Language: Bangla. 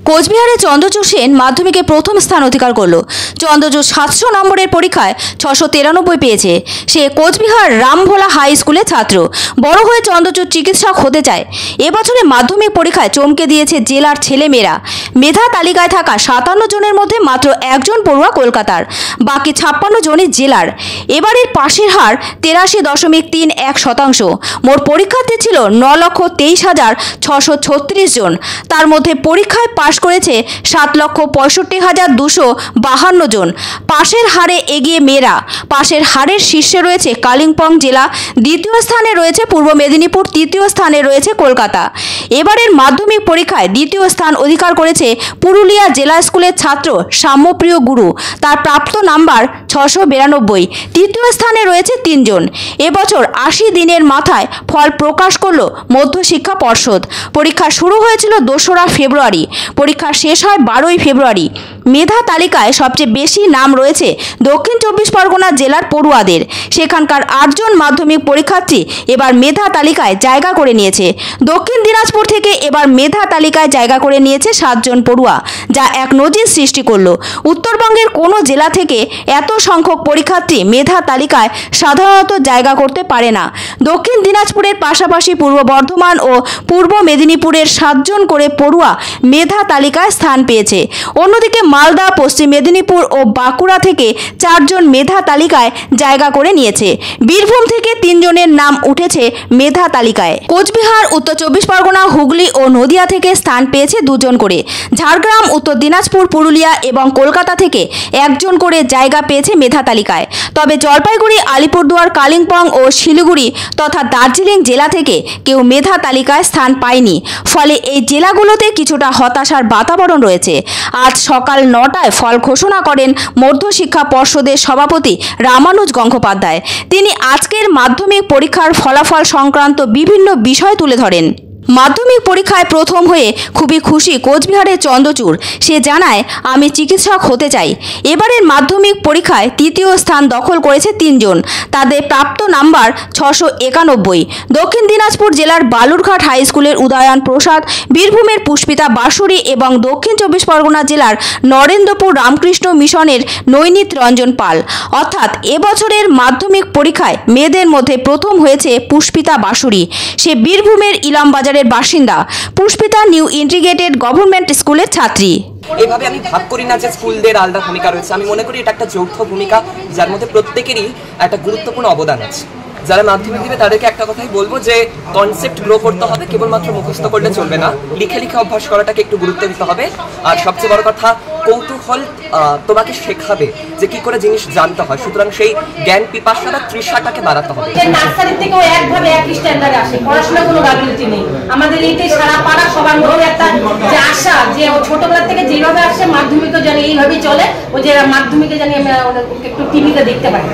কোচবিহারে চন্দ্রচূড় সেন মাধ্যমিকে প্রথম স্থান অধিকার করল। চন্দ্রচূড় 700 নম্বরের পরীক্ষায় 693 পেয়েছে। সে কোচবিহার রামভোলা হাই স্কুলের ছাত্র। বড় হয়ে চন্দ্রচূড় চিকিৎসক হতে চায়। এবছরে মাধ্যমিক পরীক্ষায় চমকে দিয়েছে জেলার ছেলেমেয়েরা। মেধা তালিকায় থাকা 57 জনের মধ্যে মাত্র একজন পড়ুয়া কলকাতার, বাকি 56 জনই জেলার। এবারের পাশের হার 83.31%। মোট পরীক্ষার্থী ছিল 9,23,636 জন। তার মধ্যে পরীক্ষায় পাশ করেছে 7,65,252 জন। পাশের হারে এগিয়ে মেয়েরা। পাশের হারের শীর্ষে রয়েছে কালিম্পং জেলা, দ্বিতীয় স্থানে রয়েছে পূর্ব মেদিনীপুর, তৃতীয় স্থানে রয়েছে কলকাতা। এবারের মাধ্যমিক পরীক্ষায় দ্বিতীয় স্থান অধিকার করেছে পুরুলিয়া জেলা স্কুলের ছাত্র সাম্যপ্রিয় গুরু। তার প্রাপ্ত নাম্বার 692। তৃতীয় স্থানে রয়েছে 3 জন। এবছর 80 দিনের মাথায় ফল প্রকাশ করল মধ্যশিক্ষা পর্ষদ। পরীক্ষা শুরু হয়েছিল 2রা ফেব্রুয়ারি, পরীক্ষা শেষ হয় 12ই ফেব্রুয়ারি। মেধা তালিকায় সবচেয়ে বেশি নাম রয়েছে দক্ষিণ 24 পরগনা জেলার পড়ুয়াদের। সেখানকার 8 জন মাধ্যমিক পরীক্ষার্থী এবার মেধা তালিকায় জায়গা করে নিয়েছে। দক্ষিণ দিনাজপুর থেকে এবার মেধা তালিকায় জায়গা করে নিয়েছে 7 জন পড়ুয়া, যা এক নজির সৃষ্টি করল। উত্তরবঙ্গের কোনো জেলা থেকে এত সংখ্যক পরীক্ষার্থী মেধা তালিকায় সাধারণত জায়গা করতে পারে না। দক্ষিণ দিনাজপুরের পাশাপাশি পূর্ব বর্ধমান ও পূর্ব মেদিনীপুরের 7 জন করে পড়ুয়া মেধা তালিকায় স্থান পেয়েছে। অন্যদিকে মালদা, পশ্চিম মেদিনীপুর ও বাঁকুড়া থেকে 4 জন মেধা তালিকায় জায়গা করে নিয়েছে। বীরভূম থেকে 3 জনের নাম উঠেছে মেধা তালিকায়। কোচবিহার, উত্তর 24 পরগনা, হুগলি ও নদিয়া থেকে স্থান পেয়েছে 2 জন করে। ঝাড়গ্রাম, উত্তর দিনাজপুর, পুরুলিয়া এবং কলকাতা থেকে 1 জন করে জায়গা পেয়েছে মেধা তালিকায়। তবে জলপাইগুড়ি, আলিপুরদুয়ার, কালিম্পং ও শিলিগুড়ি তথা দার্জিলিং জেলা থেকে কেউ মেধা তালিকায় স্থান পায়নি। ফলে এই জেলাগুলোতে কিছুটা হতাশার বাতাবরণ রয়েছে। আজ সকাল 9টায় ফল ঘোষণা করেন মধ্যশিক্ষা পর্ষদের সভাপতি রামানুজ গঙ্গোপাধ্যায়। তিনি আজকের মাধ্যমিক পরীক্ষার ফলাফল সংক্রান্ত বিভিন্ন বিষয় তুলে ধরেন। মাধ্যমিক পরীক্ষায় প্রথম হয়ে খুবই খুশি কোচবিহারের চন্দ্রচূড়। সে জানায়, আমি চিকিৎসক হতে চাই। এবারের মাধ্যমিক পরীক্ষায় তৃতীয় স্থান দখল করেছে 3 জন। তাদের প্রাপ্ত নাম্বার 691। দক্ষিণ দিনাজপুর জেলার বালুরঘাট হাই স্কুলের উদয়ন প্রসাদ, বীরভূমের পুষ্পিতা বাসুরি এবং দক্ষিণ 24 পরগনা জেলার নরেন্দ্রপুর রামকৃষ্ণ মিশনের নৈনীত রঞ্জন পাল। অর্থাৎ এবছরের মাধ্যমিক পরীক্ষায় মেয়েদের মধ্যে প্রথম হয়েছে পুষ্পিতা বাসুরি। সে বীরভূমের ইলামবাজার বাসিন্দা। পুষ্পিতা নিউ ইন্টিগ্রেটেড গভর্নমেন্ট স্কুলের ছাত্রী। এইভাবে আমি ভাব করি না যে স্কুলদের আলাদা ভূমিকা রয়েছে। আমি মনে করি এটা একটা যৌথ ভূমিকা, যার মধ্যে প্রত্যেকেরই একটা গুরুত্বপূর্ণ অবদান আছে। যারা মাধ্যমিক দিবে তাদেরকে একটা কথাই বলবো যে কনসেপ্ট গ্রো করতে হবে, কেবলমাত্র মুখস্থ করলে চলবে না। লিখে লিখে অভ্যাস করাটাকে একটু গুরুত্ব দিতে হবে। আর সবচেয়ে বড় কথা, কৌতূহল তোমাকে শেখাবে যে কি করে জিনিস জানতে হয়। সুতরাং সেই জ্ঞান পিপাসাটা তৃষাটাকে বাড়াতে হবে। নার্সারি থেকেও একভাবে এক স্ট্যান্ডার্ডে আসে, পড়াশোনা কোনো গাফিলতি নেই। আমাদের এইটাই সারা পাড়া সবার মধ্যে একটা যে আশা, যে ও ছোটবেলা থেকে যেভাবে আসে মাধ্যমিকও জানি এইভাবেই চলে। ও যে মাধ্যমিকে জানি আমি একটু টিভিতে দেখতে পাই।